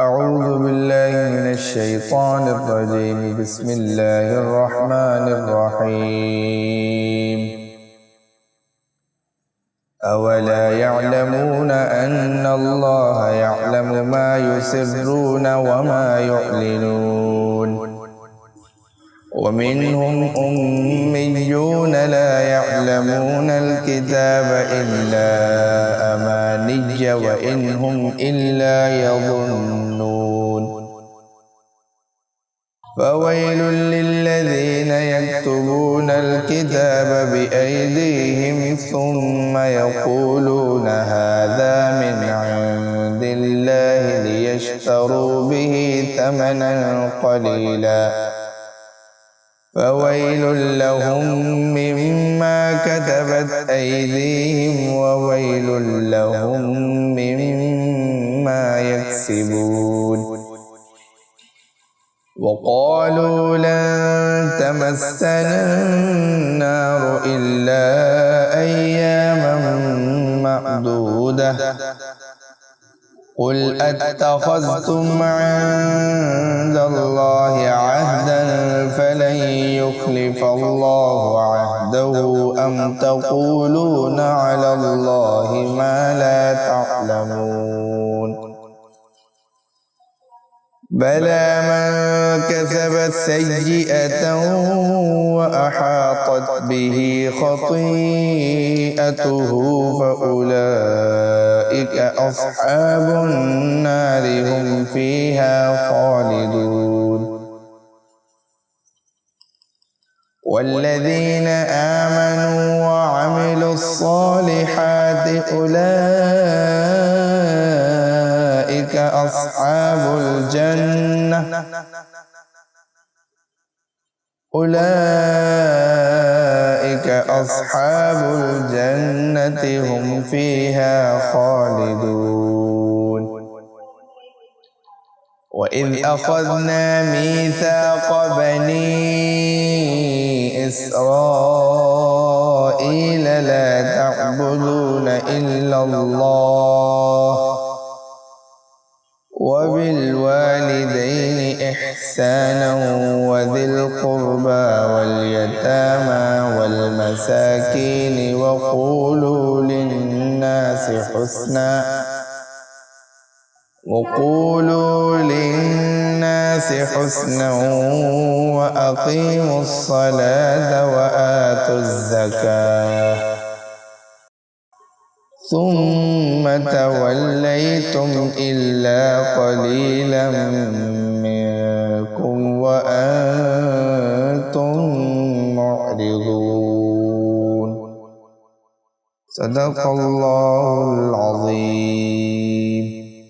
أعوذ بالله من الشيطان الرجيم. بسم الله الرحمن الرحيم. أولا يعلمون أن الله يعلم ما يسرون وما يعلنون ومنهم أميون لا يعلمون الكتاب إلا أماني وإن هم إلا يظنون فويل للذين يكتبون الكتاب بأيديهم ثم يقولون هذا من عند الله ليشتروا به ثمنا قليلا فويل لهم مما كتبت أيديهم وويل لهم مما يكسبون. وقالوا لن تمسنا النار إلا أياما معدودة قل أتخذتم عند الله عهدا فلن يخلف الله عهده أم تقولون على الله ما لا تعلمون بلى من كسب سيئة وأحاطت به خطيئته فأولئك أصحاب النار هم فيها خالدون. والذين آمنوا وعملوا الصالحات أولئك أصحاب الجنة هم فيها خالدون. وإذ أخذنا ميثاق بني إسرائيل لا تعبدون إلا الله وبالوالدين إحسانا وذي القربى واليتامى والمساكين وقولوا للناس حسنا وأقيموا الصلاة وآتوا الزكاة ثم توليتم إلا قليلا منكم وأنتم معرضون. صدق الله العظيم.